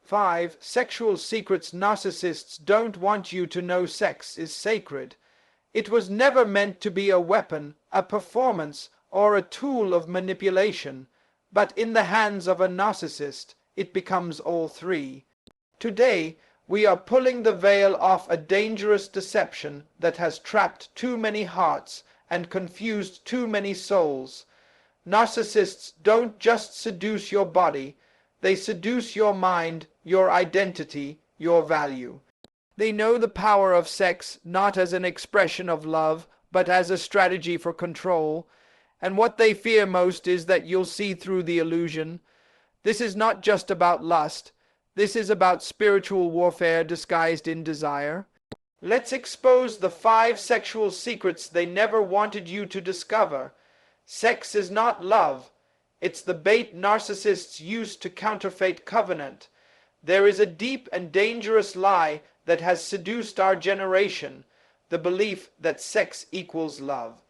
5. Sexual secrets. Narcissists don't want you to know sex is sacred. It was never meant to be a weapon, a performance, or a tool of manipulation, but in the hands of a narcissist, it becomes all three. Today, we are pulling the veil off a dangerous deception that has trapped too many hearts and confused too many souls. Narcissists don't just seduce your body, they seduce your mind, your identity, your value. They know the power of sex not as an expression of love, but as a strategy for control. And what they fear most is that you'll see through the illusion. This is not just about lust. This is about spiritual warfare disguised in desire. Let's expose the 5 sexual secrets they never wanted you to discover. Sex is not love. It's the bait narcissists use to counterfeit covenant. There is a deep and dangerous lie that has seduced our generation, the belief that sex equals love.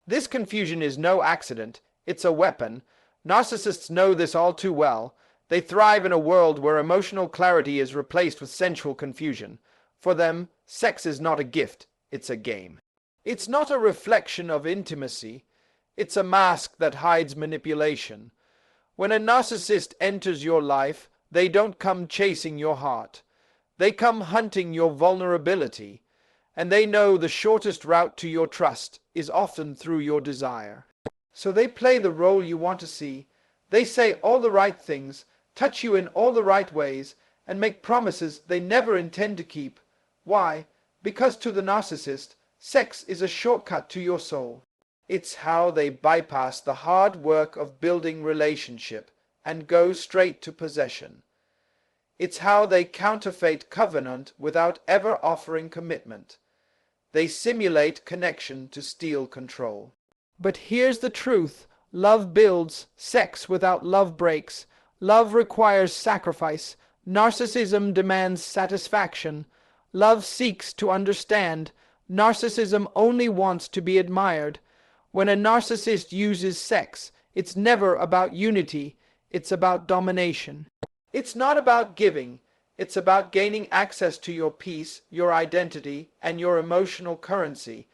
This confusion is no accident. It's a weapon. Narcissists know this all too well. They thrive in a world where emotional clarity is replaced with sensual confusion. For them, sex is not a gift, it's a game. It's not a reflection of intimacy. It's a mask that hides manipulation. When a narcissist enters your life, they don't come chasing your heart. They come hunting your vulnerability, and they know the shortest route to your trust is often through your desire. So they play the role you want to see. They say all the right things, touch you in all the right ways, and make promises they never intend to keep. Why? Because to the narcissist, sex is a shortcut to your soul. It's how they bypass the hard work of building relationship and go straight to possession. It's how they counterfeit covenant without ever offering commitment. They simulate connection to steal control. But here's the truth. Love builds. Sex without love breaks. Love requires sacrifice. Narcissism demands satisfaction. Love seeks to understand. Narcissism only wants to be admired. When a narcissist uses sex, it's never about unity. It's about domination. It's not about giving. It's about gaining access to your peace, your identity, and your emotional currency.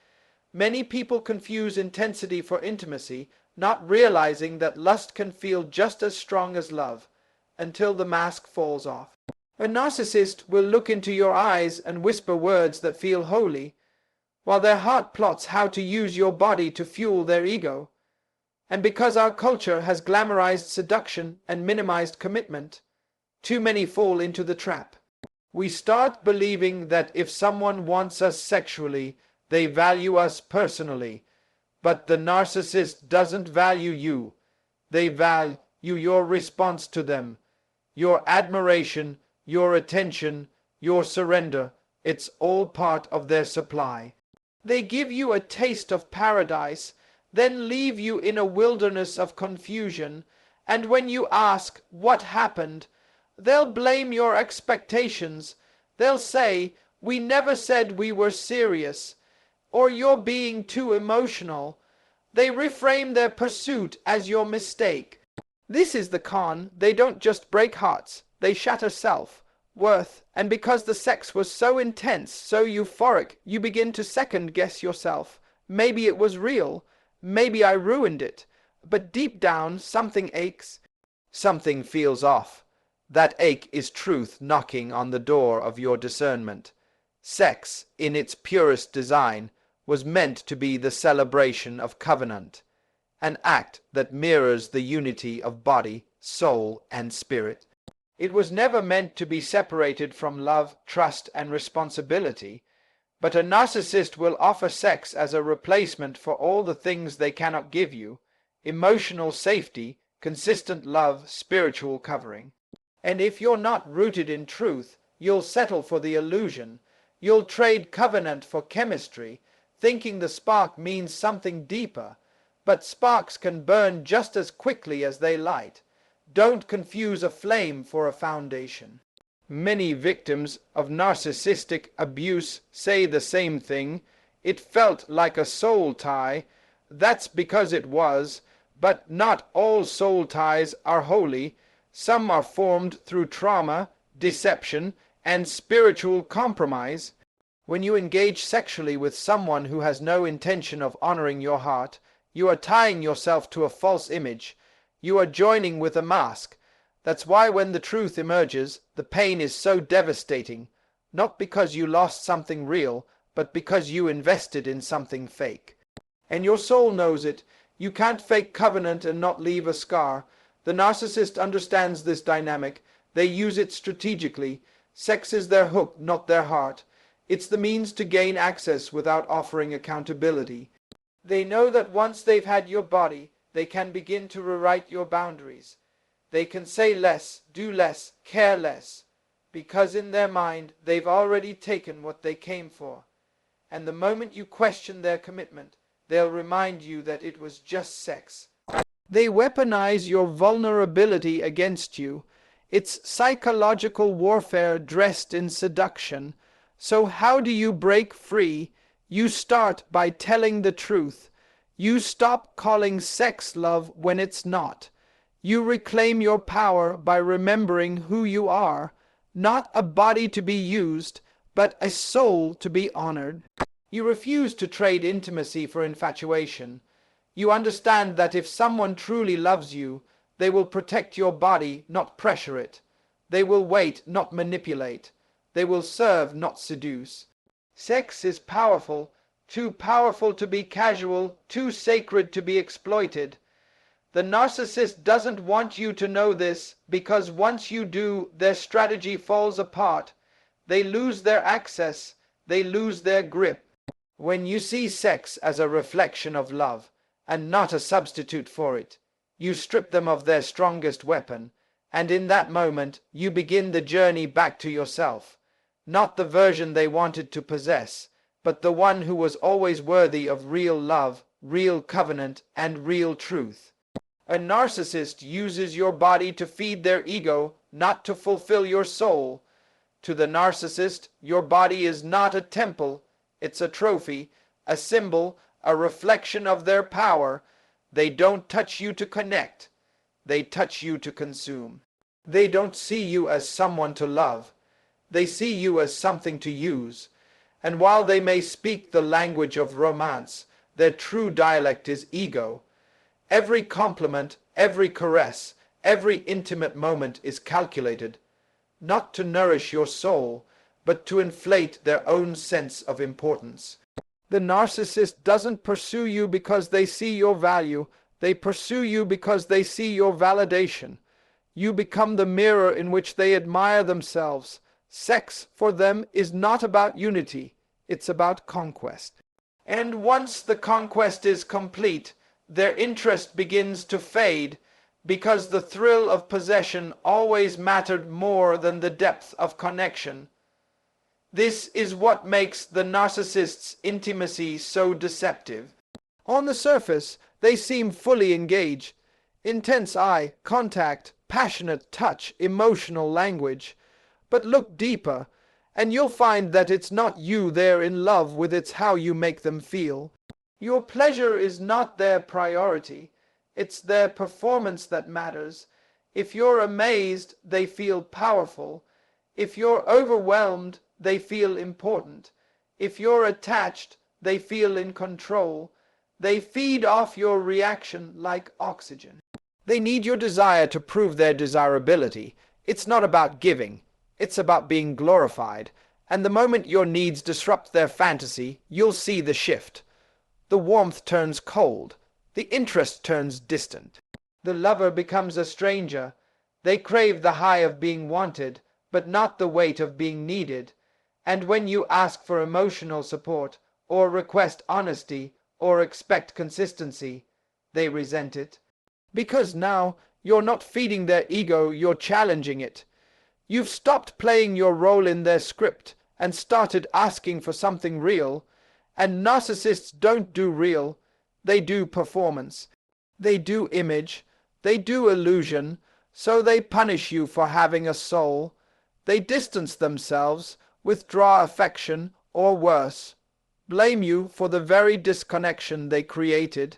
Many people confuse intensity for intimacy, not realizing that lust can feel just as strong as love, until the mask falls off. A narcissist will look into your eyes and whisper words that feel holy, while their heart plots how to use your body to fuel their ego. And because our culture has glamorized seduction and minimized commitment, too many fall into the trap. We start believing that if someone wants us sexually, they value us personally. But the narcissist doesn't value you. They value your response to them, your admiration, your attention, your surrender. It's all part of their supply. They give you a taste of paradise, then leave you in a wilderness of confusion, and when you ask what happened, they'll blame your expectations. They'll say, "We never said we were serious," or "You're being too emotional." They reframe their pursuit as your mistake. This is the con. They don't just break hearts, they shatter self, worth, and because the sex was so intense, so euphoric, you begin to second-guess yourself. Maybe it was real. Maybe I ruined it. But deep down, something aches. Something feels off. That ache is truth knocking on the door of your discernment. Sex, in its purest design, was meant to be the celebration of covenant, an act that mirrors the unity of body, soul, and spirit. It was never meant to be separated from love, trust, and responsibility, but a narcissist will offer sex as a replacement for all the things they cannot give you: emotional safety, consistent love, spiritual covering. And if you're not rooted in truth, you'll settle for the illusion. You'll trade covenant for chemistry, thinking the spark means something deeper. But sparks can burn just as quickly as they light. Don't confuse a flame for a foundation. Many victims of narcissistic abuse say the same thing. It felt like a soul tie. That's because it was. But not all soul ties are holy. Some are formed through trauma, deception, and spiritual compromise. When you engage sexually with someone who has no intention of honoring your heart, you are tying yourself to a false image. You are joining with a mask. That's why when the truth emerges, the pain is so devastating. Not because you lost something real, but because you invested in something fake. And your soul knows it. You can't fake covenant and not leave a scar. The narcissist understands this dynamic. They use it strategically. Sex is their hook, not their heart. It's the means to gain access without offering accountability. They know that once they've had your body, they can begin to rewrite your boundaries. They can say less, do less, care less, because in their mind they've already taken what they came for. And the moment you question their commitment, they'll remind you that it was just sex. They weaponize your vulnerability against you. It's psychological warfare dressed in seduction. So how do you break free? You start by telling the truth. You stop calling sex love when it's not. You reclaim your power by remembering who you are, not a body to be used, but a soul to be honored. You refuse to trade intimacy for infatuation. You understand that if someone truly loves you, they will protect your body, not pressure it. They will wait, not manipulate. They will serve, not seduce. Sex is powerful, too powerful to be casual, too sacred to be exploited. The narcissist doesn't want you to know this, because once you do, their strategy falls apart. They lose their access, they lose their grip. When you see sex as a reflection of love, and not a substitute for it, you strip them of their strongest weapon, and in that moment you begin the journey back to yourself. Not the version they wanted to possess, but the one who was always worthy of real love, real covenant, and real truth. A narcissist uses your body to feed their ego, not to fulfill your soul. To the narcissist, your body is not a temple, it's a trophy, a symbol, a reflection of their power. They don't touch you to connect, they touch you to consume. They don't see you as someone to love. They see you as something to use. And while they may speak the language of romance, their true dialect is ego. Every compliment, every caress, every intimate moment is calculated, not to nourish your soul, but to inflate their own sense of importance. The narcissist doesn't pursue you because they see your value. They pursue you because they see your validation. You become the mirror in which they admire themselves. Sex for them is not about unity, it's about conquest. And once the conquest is complete, their interest begins to fade, because the thrill of possession always mattered more than the depth of connection. This is what makes the narcissist's intimacy so deceptive. On the surface, they seem fully engaged. Intense eye contact, passionate touch, emotional language. But look deeper, and you'll find that it's not you they're in love with, it's how you make them feel. Your pleasure is not their priority. It's their performance that matters. If you're amazed, they feel powerful. If you're overwhelmed, they feel important. If you're attached, they feel in control. They feed off your reaction like oxygen. They need your desire to prove their desirability. It's not about giving. It's about being glorified. And the moment your needs disrupt their fantasy, you'll see the shift. The warmth turns cold. The interest turns distant. The lover becomes a stranger. They crave the high of being wanted, but not the weight of being needed. And when you ask for emotional support, or request honesty, or expect consistency, they resent it. Because now you're not feeding their ego, you're challenging it. You've stopped playing your role in their script and started asking for something real. And narcissists don't do real. They do performance. They do image. They do illusion. So they punish you for having a soul. They distance themselves, withdraw affection, or worse, blame you for the very disconnection they created.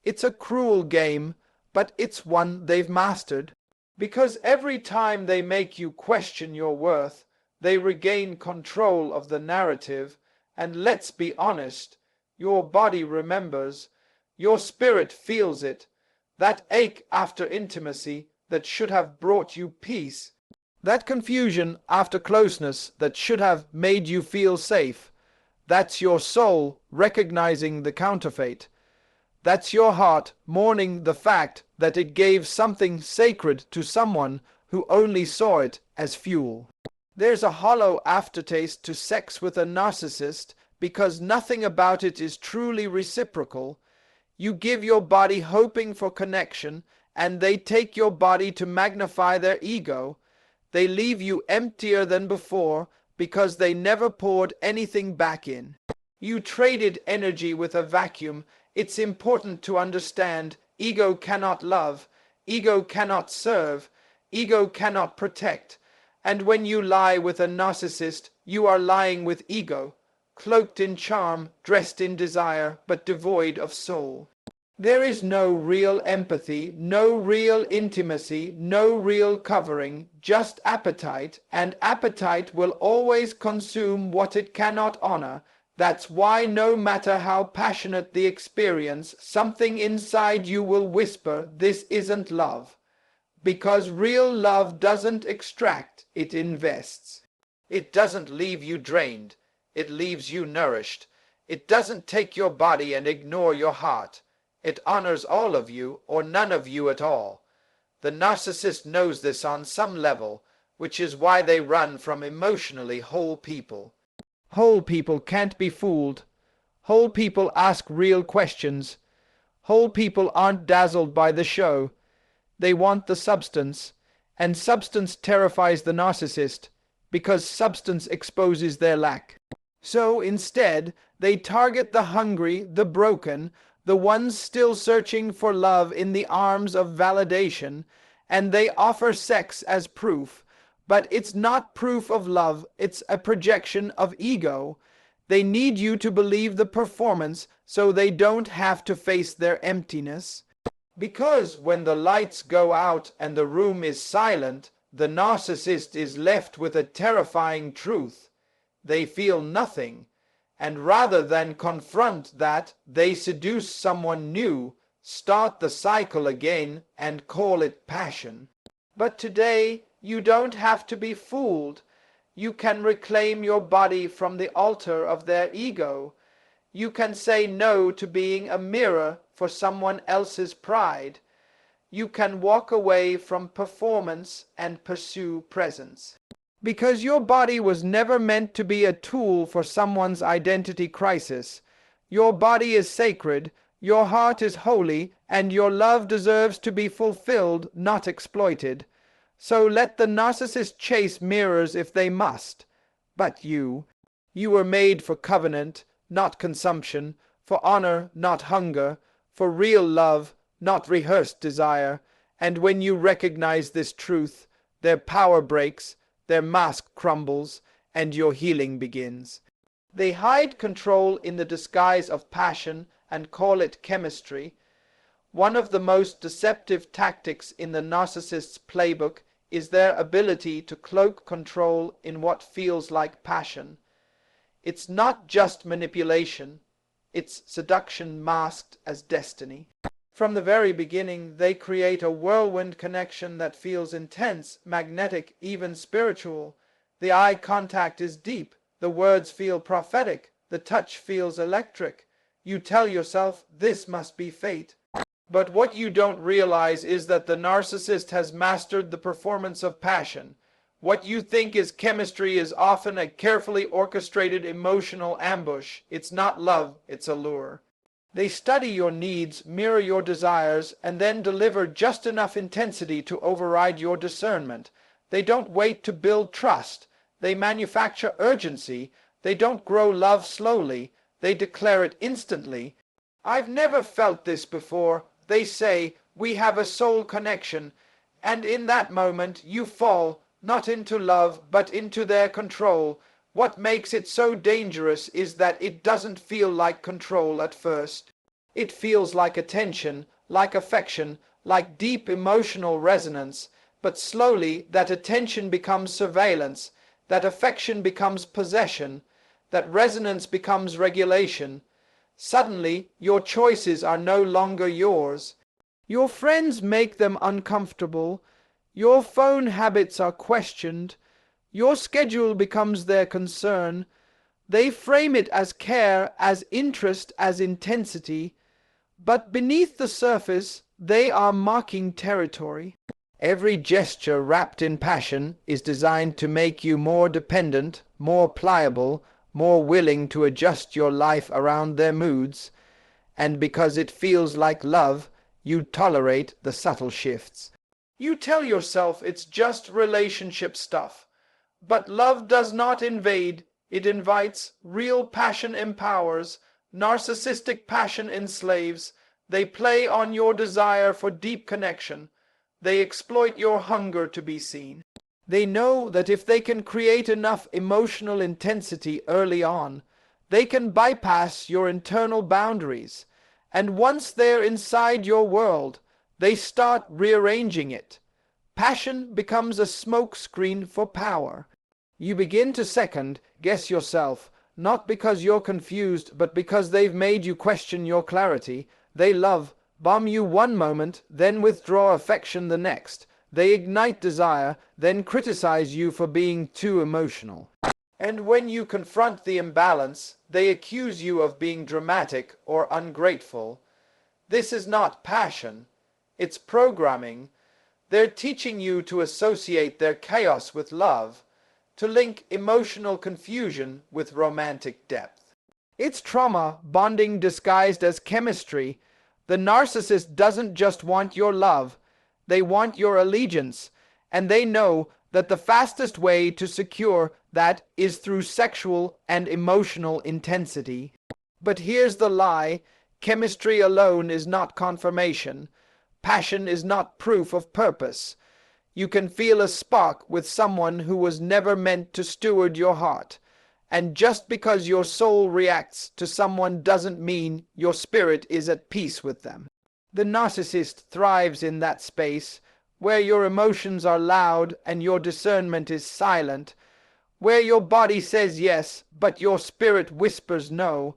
It's a cruel game, but it's one they've mastered. Because every time they make you question your worth, they regain control of the narrative, and let's be honest, your body remembers, your spirit feels it, that ache after intimacy that should have brought you peace, that confusion after closeness that should have made you feel safe. That's your soul recognizing the counterfeit. That's your heart mourning the fact that it gave something sacred to someone who only saw it as fuel. There's a hollow aftertaste to sex with a narcissist because nothing about it is truly reciprocal. You give your body hoping for connection, and they take your body to magnify their ego. They leave you emptier than before because they never poured anything back in. You traded energy with a vacuum. It's important to understand ego cannot love, ego cannot serve, ego cannot protect. And when you lie with a narcissist, you are lying with ego, cloaked in charm, dressed in desire, but devoid of soul. There is no real empathy, no real intimacy, no real covering, just appetite, and appetite will always consume what it cannot honor. That's why no matter how passionate the experience, something inside you will whisper, this isn't love. Because real love doesn't extract, it invests. It doesn't leave you drained, it leaves you nourished. It doesn't take your body and ignore your heart. It honors all of you or none of you at all. The narcissist knows this on some level, which is why they run from emotionally whole people. Whole people can't be fooled. Whole people ask real questions. Whole people aren't dazzled by the show. They want the substance, and substance terrifies the narcissist, because substance exposes their lack. So instead, they target the hungry, the broken, the ones still searching for love in the arms of validation, and they offer sex as proof. But it's not proof of love, it's a projection of ego. They need you to believe the performance so they don't have to face their emptiness. Because when the lights go out and the room is silent, the narcissist is left with a terrifying truth. They feel nothing, and rather than confront that, they seduce someone new, start the cycle again, and call it passion. But today, you don't have to be fooled. You can reclaim your body from the altar of their ego. You can say no to being a mirror for someone else's pride. You can walk away from performance and pursue presence. Because your body was never meant to be a tool for someone's identity crisis. Your body is sacred, your heart is holy, and your love deserves to be fulfilled, not exploited. So let the narcissist chase mirrors if they must. But you were made for covenant, not consumption, for honor, not hunger, for real love, not rehearsed desire. And when you recognize this truth, their power breaks, their mask crumbles, and your healing begins. They hide control in the disguise of passion and call it chemistry. One of the most deceptive tactics in the narcissist's playbook is their ability to cloak control in what feels like passion. It's not just manipulation, it's seduction masked as destiny. From the very beginning, they create a whirlwind connection that feels intense, magnetic, even spiritual. The eye contact is deep, the words feel prophetic, the touch feels electric. You tell yourself, this must be fate. But what you don't realize is that the narcissist has mastered the performance of passion. What you think is chemistry is often a carefully orchestrated emotional ambush. It's not love, it's a lure. They study your needs, mirror your desires, and then deliver just enough intensity to override your discernment. They don't wait to build trust. They manufacture urgency. They don't grow love slowly. They declare it instantly. I've never felt this before. They say, we have a soul connection, and in that moment you fall, not into love, but into their control. What makes it so dangerous is that it doesn't feel like control at first. It feels like attention, like affection, like deep emotional resonance, But slowly that attention becomes surveillance, that affection becomes possession, that resonance becomes regulation. Suddenly your choices are no longer yours. Your friends make them uncomfortable. Your phone habits are questioned. Your schedule becomes their concern. They frame it as care, as interest, as intensity. But beneath the surface, they are marking territory. Every gesture wrapped in passion is designed to make you more dependent, more pliable, more willing to adjust your life around their moods. And because it feels like love, you tolerate the subtle shifts. You tell yourself it's just relationship stuff. But love does not invade, it invites. Real passion empowers. Narcissistic passion enslaves. They play on your desire for deep connection. They exploit your hunger to be seen. They know that if they can create enough emotional intensity early on, they can bypass your internal boundaries. And once they're inside your world, they start rearranging it. Passion becomes a smokescreen for power. You begin to second-guess yourself, not because you're confused, but because they've made you question your clarity. They bomb you one moment, then withdraw affection the next. They ignite desire, then criticize you for being too emotional. And when you confront the imbalance, they accuse you of being dramatic or ungrateful. This is not passion, it's programming. They're teaching you to associate their chaos with love, to link emotional confusion with romantic depth. It's trauma bonding disguised as chemistry. The narcissist doesn't just want your love, they want your allegiance, and they know that the fastest way to secure that is through sexual and emotional intensity. But here's the lie: chemistry alone is not confirmation. Passion is not proof of purpose. You can feel a spark with someone who was never meant to steward your heart. And just because your soul reacts to someone doesn't mean your spirit is at peace with them. The narcissist thrives in that space, where your emotions are loud and your discernment is silent, where your body says yes, but your spirit whispers no.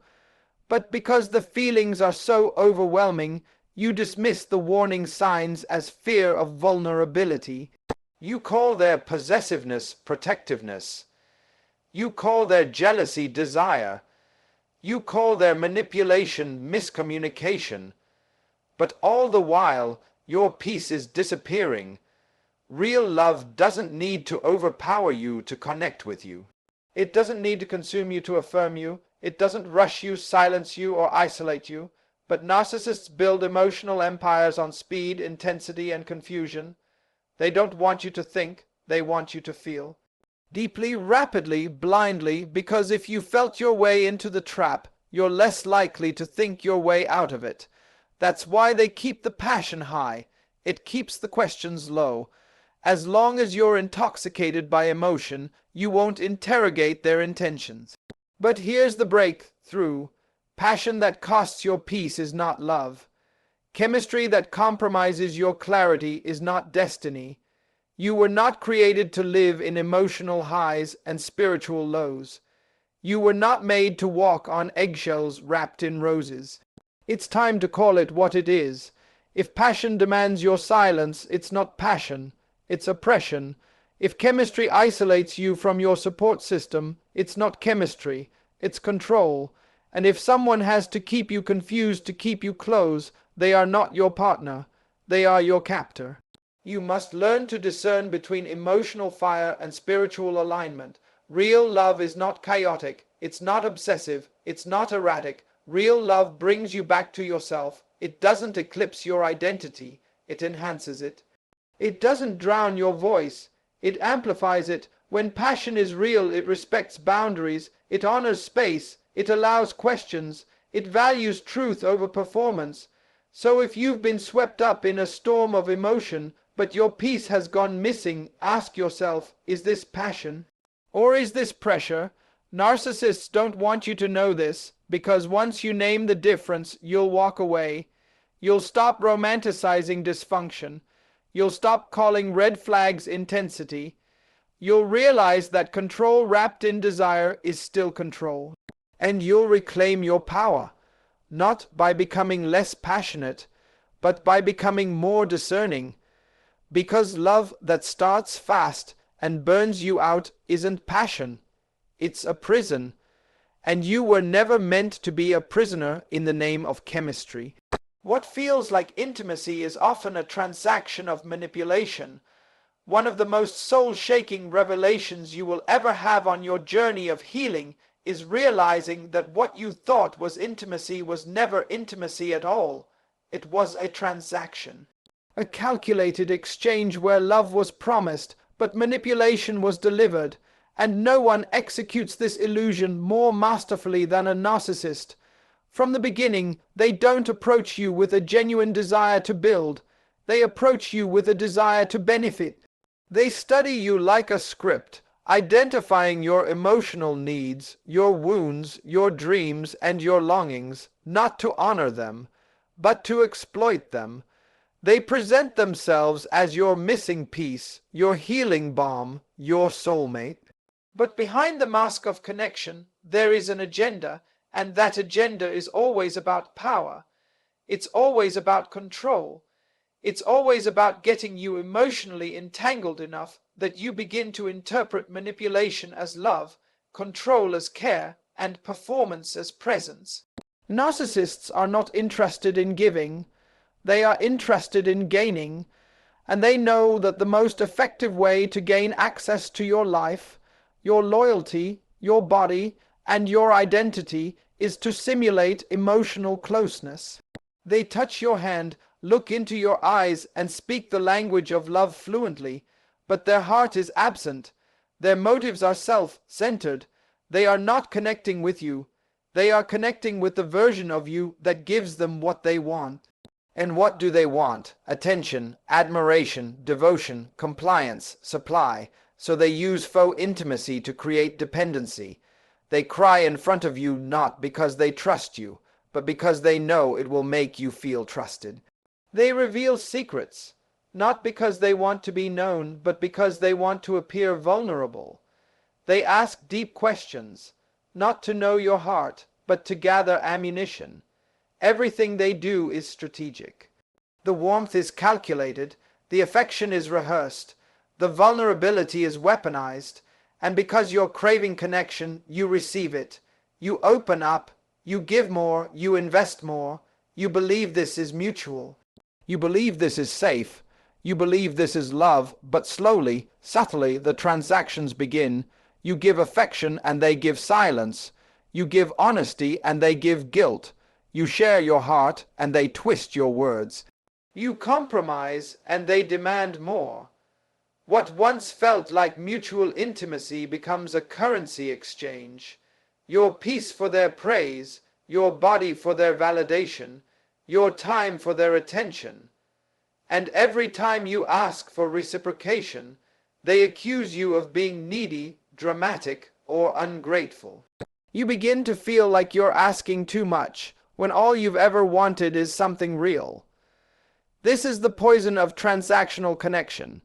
But because the feelings are so overwhelming, you dismiss the warning signs as fear of vulnerability. You call their possessiveness protectiveness. You call their jealousy desire. You call their manipulation miscommunication. But all the while, your peace is disappearing. Real love doesn't need to overpower you to connect with you. It doesn't need to consume you to affirm you. It doesn't rush you, silence you, or isolate you. But narcissists build emotional empires on speed, intensity, and confusion. They don't want you to think, they want you to feel. Deeply, rapidly, blindly, because if you felt your way into the trap, you're less likely to think your way out of it. That's why they keep the passion high. It keeps the questions low. As long as you're intoxicated by emotion, you won't interrogate their intentions. But here's the breakthrough. Passion that costs your peace is not love. Chemistry that compromises your clarity is not destiny. You were not created to live in emotional highs and spiritual lows. You were not made to walk on eggshells wrapped in roses. It's time to call it what it is. If passion demands your silence, it's not passion, it's oppression. If chemistry isolates you from your support system, it's not chemistry, it's control. And if someone has to keep you confused to keep you close, they are not your partner, they are your captor. You must learn to discern between emotional fire and spiritual alignment. Real love is not chaotic, it's not obsessive, it's not erratic. Real love brings you back to yourself. It doesn't eclipse your identity, it enhances it. It doesn't drown your voice, it amplifies it. When passion is real, it respects boundaries, it honors space, it allows questions, it values truth over performance. So if you've been swept up in a storm of emotion, but your peace has gone missing, ask yourself, is this passion? Or is this pressure? Narcissists don't want you to know this, because once you name the difference, you'll walk away. You'll stop romanticizing dysfunction. You'll stop calling red flags intensity. You'll realize that control wrapped in desire is still control. And you'll reclaim your power, not by becoming less passionate, but by becoming more discerning. Because love that starts fast and burns you out isn't passion. It's a prison. And you were never meant to be a prisoner in the name of chemistry. What feels like intimacy is often a transaction of manipulation. One of the most soul-shaking revelations you will ever have on your journey of healing is realizing that what you thought was intimacy was never intimacy at all. It was a transaction. A calculated exchange where love was promised, but manipulation was delivered. And no one executes this illusion more masterfully than a narcissist. From the beginning, they don't approach you with a genuine desire to build. They approach you with a desire to benefit. They study you like a script, identifying your emotional needs, your wounds, your dreams, and your longings, not to honor them, but to exploit them. They present themselves as your missing piece, your healing balm, your soulmate. But behind the mask of connection, there is an agenda, and that agenda is always about power. It's always about control. It's always about getting you emotionally entangled enough that you begin to interpret manipulation as love, control as care, and performance as presence. Narcissists are not interested in giving. They are interested in gaining, and they know that the most effective way to gain access to your life, your loyalty, your body, and your identity is to simulate emotional closeness. They touch your hand, look into your eyes, and speak the language of love fluently, but their heart is absent. Their motives are self-centered. They are not connecting with you. They are connecting with the version of you that gives them what they want. And what do they want? Attention, admiration, devotion, compliance, supply. So they use faux intimacy to create dependency. They cry in front of you not because they trust you, but because they know it will make you feel trusted. They reveal secrets, not because they want to be known, but because they want to appear vulnerable. They ask deep questions, not to know your heart, but to gather ammunition. Everything they do is strategic. The warmth is calculated, the affection is rehearsed, the vulnerability is weaponized, and because you're craving connection, you receive it. You open up, you give more, you invest more. You believe this is mutual. You believe this is safe. You believe this is love, but slowly, subtly, the transactions begin. You give affection and they give silence. You give honesty and they give guilt. You share your heart and they twist your words. You compromise and they demand more. What once felt like mutual intimacy becomes a currency exchange. Your peace for their praise, your body for their validation, your time for their attention. And every time you ask for reciprocation, they accuse you of being needy, dramatic, or ungrateful. You begin to feel like you're asking too much, when all you've ever wanted is something real. This is the poison of transactional connection.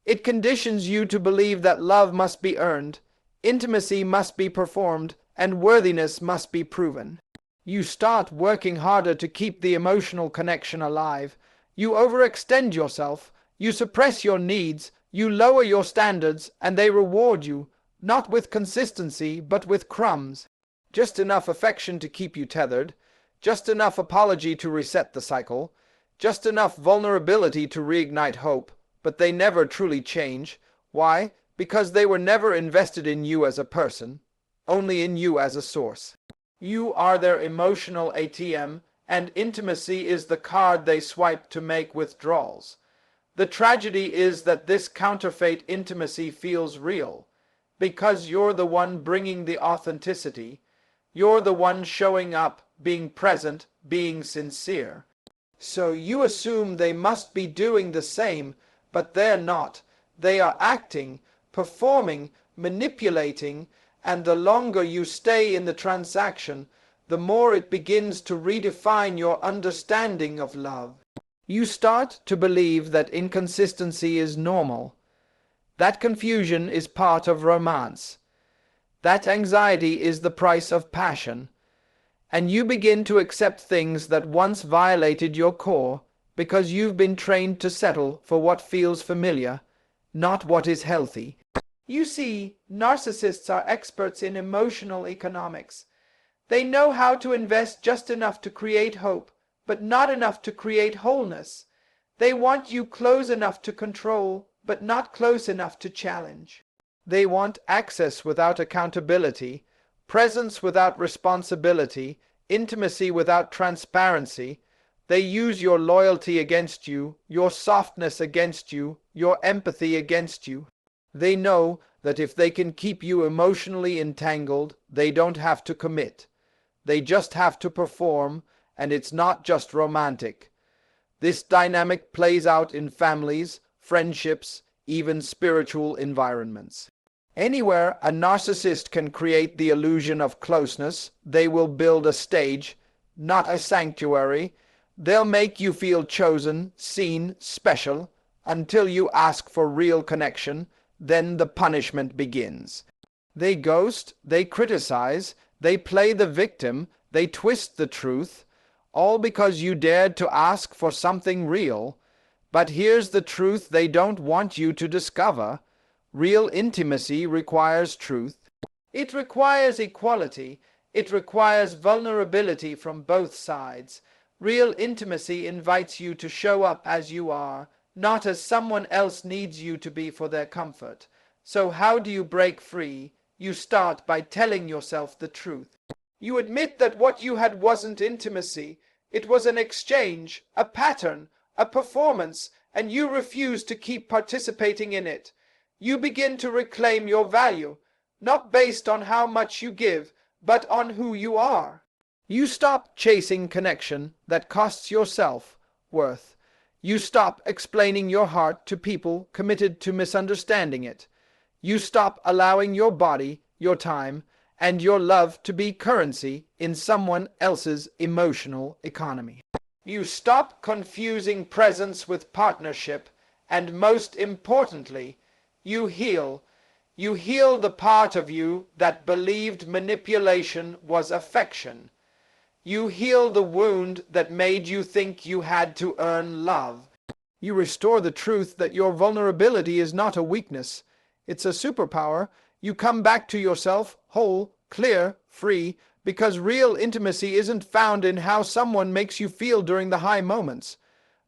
It conditions you to believe that love must be earned, intimacy must be performed, and worthiness must be proven. You start working harder to keep the emotional connection alive. You overextend yourself, you suppress your needs, you lower your standards, and they reward you, not with consistency, but with crumbs. Just enough affection to keep you tethered, just enough apology to reset the cycle, just enough vulnerability to reignite hope, but they never truly change. Why? Because they were never invested in you as a person, only in you as a source. You are their emotional ATM, and intimacy is the card they swipe to make withdrawals. The tragedy is that this counterfeit intimacy feels real, because you're the one bringing the authenticity. You're the one showing up, being present, being sincere. So you assume they must be doing the same, but they're not. They are acting, performing, manipulating, and the longer you stay in the transaction, the more it begins to redefine your understanding of love. You start to believe that inconsistency is normal. That confusion is part of romance. That anxiety is the price of passion. And you begin to accept things that once violated your core because you've been trained to settle for what feels familiar, not what is healthy. You see, narcissists are experts in emotional economics. They know how to invest just enough to create hope, but not enough to create wholeness. They want you close enough to control, but not close enough to challenge. They want access without accountability, presence without responsibility, intimacy without transparency. They use your loyalty against you, your softness against you, your empathy against you. They know that if they can keep you emotionally entangled, they don't have to commit. They just have to perform, and it's not just romantic. This dynamic plays out in families, friendships, even spiritual environments. Anywhere a narcissist can create the illusion of closeness, they will build a stage, not a sanctuary. They'll make you feel chosen, seen, special, until you ask for real connection. Then the punishment begins. They ghost, they criticize, they play the victim, they twist the truth, all because you dared to ask for something real. But here's the truth they don't want you to discover. Real intimacy requires truth. It requires equality. It requires vulnerability from both sides. Real intimacy invites you to show up as you are, not as someone else needs you to be for their comfort. So how do you break free? You start by telling yourself the truth. You admit that what you had wasn't intimacy. It was an exchange, a pattern, a performance, and you refuse to keep participating in it. You begin to reclaim your value, not based on how much you give, but on who you are. You stop chasing connection that costs yourself worth. You stop explaining your heart to people committed to misunderstanding it. You stop allowing your body, your time, and your love to be currency in someone else's emotional economy. You stop confusing presence with partnership, and most importantly, you heal. You heal the part of you that believed manipulation was affection. You heal the wound that made you think you had to earn love. You restore the truth that your vulnerability is not a weakness. It's a superpower. You come back to yourself, whole, clear, free, because real intimacy isn't found in how someone makes you feel during the high moments,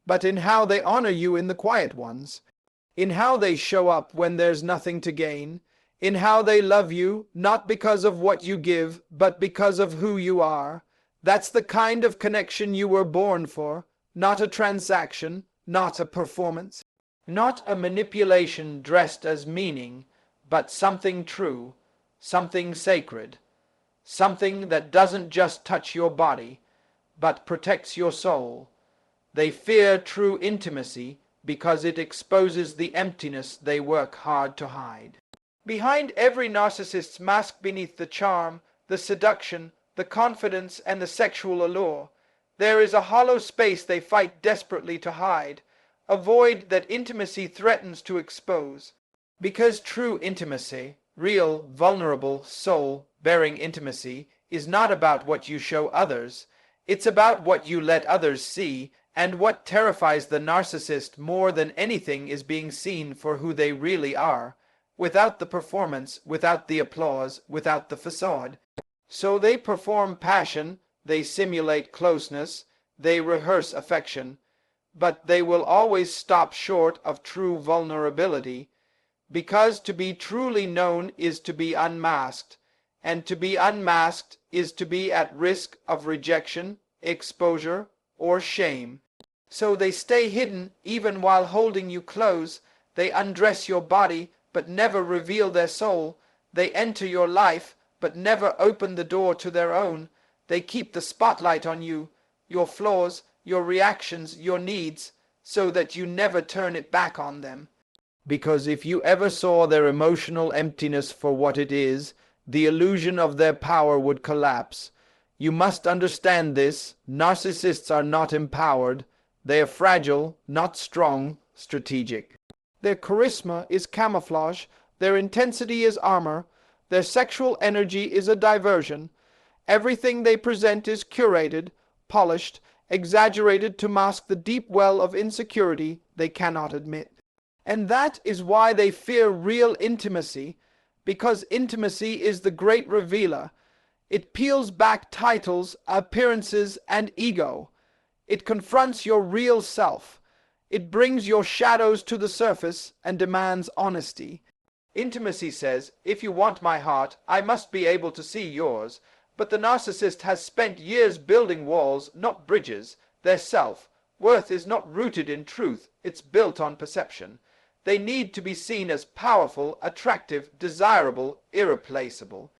but in how they honor you in the quiet ones, in how they show up when there's nothing to gain, in how they love you, not because of what you give, but because of who you are. That's the kind of connection you were born for, not a transaction, not a performance, not a manipulation dressed as meaning, but something true, something sacred, something that doesn't just touch your body, but protects your soul. They fear true intimacy because it exposes the emptiness they work hard to hide. Behind every narcissist's mask, beneath the charm, the seduction, the confidence, and the sexual allure, there is a hollow space they fight desperately to hide, a void that intimacy threatens to expose. Because true intimacy, real, vulnerable, soul-bearing intimacy, is not about what you show others. It's about what you let others see, and what terrifies the narcissist more than anything is being seen for who they really are, without the performance, without the applause, without the facade. So they perform passion, they simulate closeness, they rehearse affection, but they will always stop short of true vulnerability, because to be truly known is to be unmasked, and to be unmasked is to be at risk of rejection, exposure, or shame. So they stay hidden even while holding you close. They undress your body, but never reveal their soul. They enter your life, but never open the door to their own. They keep the spotlight on you, your flaws, your reactions, your needs, so that you never turn it back on them. Because if you ever saw their emotional emptiness for what it is, the illusion of their power would collapse. You must understand this. Narcissists are not empowered. They are fragile, not strong, strategic. Their charisma is camouflage, their intensity is armor, their sexual energy is a diversion. Everything they present is curated, polished, exaggerated to mask the deep well of insecurity they cannot admit. And that is why they fear real intimacy, because intimacy is the great revealer. It peels back titles, appearances, and ego. It confronts your real self. It brings your shadows to the surface and demands honesty. Intimacy says, if you want my heart, I must be able to see yours. But the narcissist has spent years building walls, not bridges. Their self-worth is not rooted in truth, it's built on perception. They need to be seen as powerful, attractive, desirable, irreplaceable.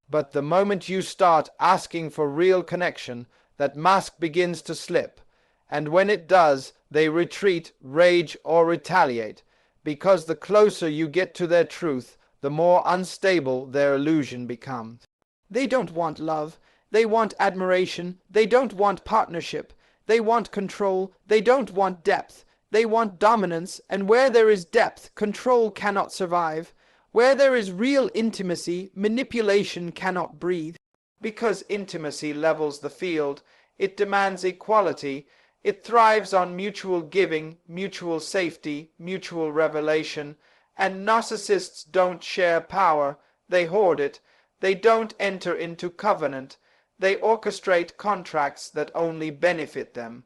But the moment you start asking for real connection, that mask begins to slip. And when it does, they retreat, rage, or retaliate, because the closer you get to their truth, the more unstable their illusion becomes. They don't want love. They want admiration. They don't want partnership. They want control. They don't want depth. They want dominance, and where there is depth, control cannot survive. Where there is real intimacy, manipulation cannot breathe. Because intimacy levels the field, it demands equality. It thrives on mutual giving, mutual safety, mutual revelation. And narcissists don't share power. They hoard it. They don't enter into covenant. They orchestrate contracts that only benefit them.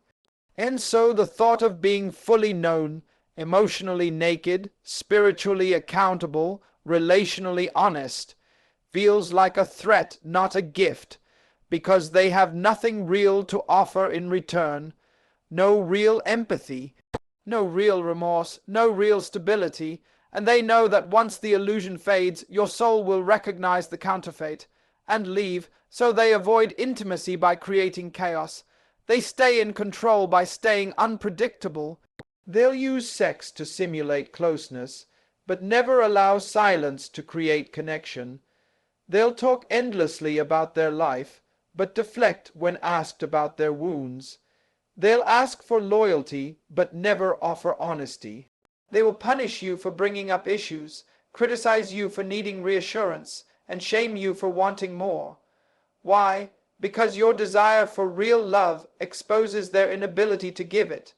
And so the thought of being fully known, emotionally naked, spiritually accountable, relationally honest, feels like a threat, not a gift, because they have nothing real to offer in return, no real empathy, no real remorse, no real stability, and they know that once the illusion fades, your soul will recognize the counterfeit and leave, so they avoid intimacy by creating chaos. They stay in control by staying unpredictable. They'll use sex to simulate closeness, but never allow silence to create connection. They'll talk endlessly about their life, but deflect when asked about their wounds. They'll ask for loyalty, but never offer honesty. They will punish you for bringing up issues, criticize you for needing reassurance, and shame you for wanting more. Why? Because your desire for real love exposes their inability to give it.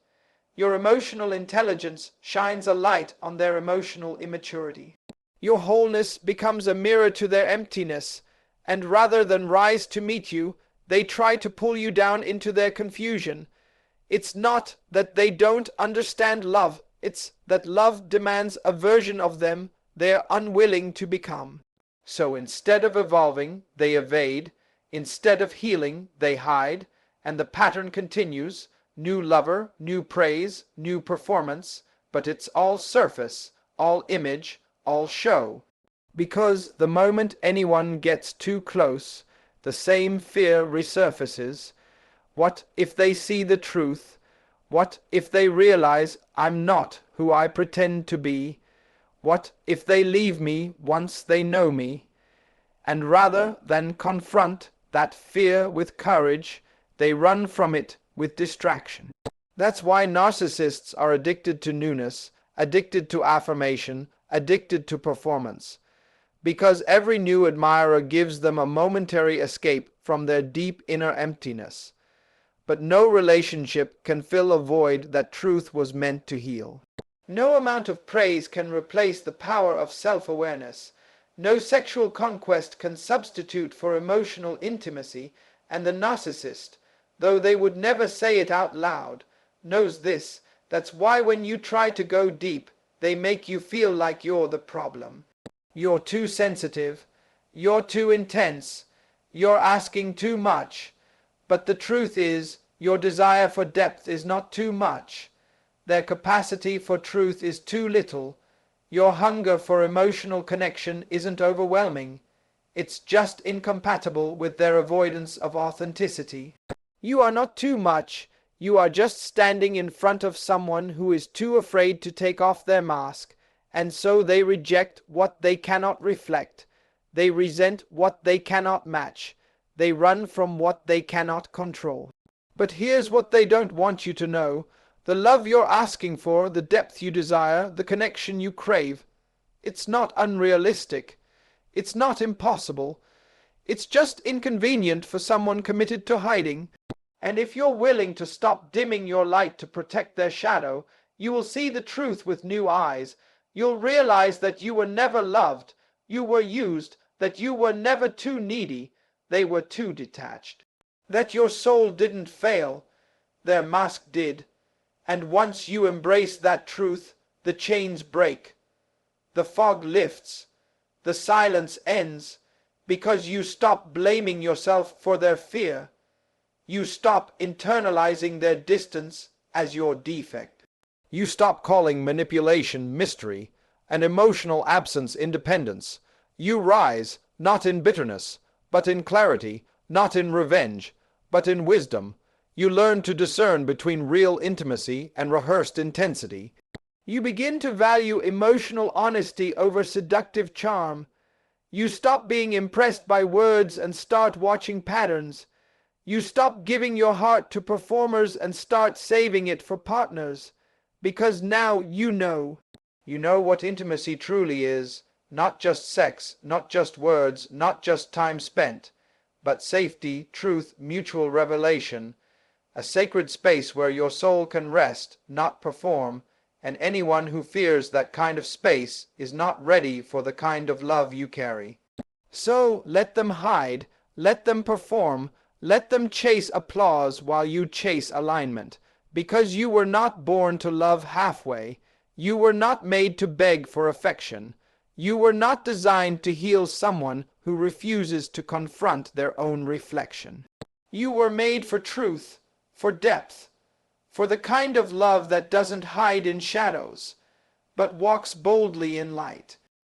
Your emotional intelligence shines a light on their emotional immaturity. Your wholeness becomes a mirror to their emptiness, and rather than rise to meet you, they try to pull you down into their confusion. It's not that they don't understand love, it's that love demands a version of them they're unwilling to become. So instead of evolving, they evade. Instead of healing, they hide, and the pattern continues. New lover, new praise, new performance, but it's all surface, all image, all show. Because the moment anyone gets too close, the same fear resurfaces. What if they see the truth? What if they realize I'm not who I pretend to be? What if they leave me once they know me? And rather than confront that fear with courage, they run from it with distraction. That's why narcissists are addicted to newness, addicted to affirmation, addicted to performance. Because every new admirer gives them a momentary escape from their deep inner emptiness. But no relationship can fill a void that truth was meant to heal. No amount of praise can replace the power of self-awareness. No sexual conquest can substitute for emotional intimacy, and the narcissist, though they would never say it out loud, knows this. That's why when you try to go deep, they make you feel like you're the problem. You're too sensitive. You're too intense. You're asking too much. But the truth is, your desire for depth is not too much. Their capacity for truth is too little. Your hunger for emotional connection isn't overwhelming. It's just incompatible with their avoidance of authenticity. You are not too much. You are just standing in front of someone who is too afraid to take off their mask, and so they reject what they cannot reflect. They resent what they cannot match. They run from what they cannot control. But here's what they don't want you to know. The love you're asking for, the depth you desire, the connection you crave. It's not unrealistic. It's not impossible. It's just inconvenient for someone committed to hiding. And if you're willing to stop dimming your light to protect their shadow, you will see the truth with new eyes. You'll realize that you were never loved, you were used, that you were never too needy, they were too detached. That your soul didn't fail, their mask did. And once you embrace that truth, the chains break. The fog lifts. The silence ends, because you stop blaming yourself for their fear. You stop internalizing their distance as your defect. You stop calling manipulation mystery and emotional absence independence. You rise, not in bitterness, but in clarity, not in revenge, but in wisdom. You learn to discern between real intimacy and rehearsed intensity. You begin to value emotional honesty over seductive charm. You stop being impressed by words and start watching patterns. You stop giving your heart to performers and start saving it for partners. Because now you know. You know what intimacy truly is. Not just sex, not just words, not just time spent, but safety, truth, mutual revelation. A sacred space where your soul can rest, not perform, and anyone who fears that kind of space is not ready for the kind of love you carry. So let them hide, let them perform, let them chase applause while you chase alignment, because you were not born to love halfway. You were not made to beg for affection. You were not designed to heal someone who refuses to confront their own reflection. You were made for truth, for depth, for the kind of love that doesn't hide in shadows, but walks boldly in light.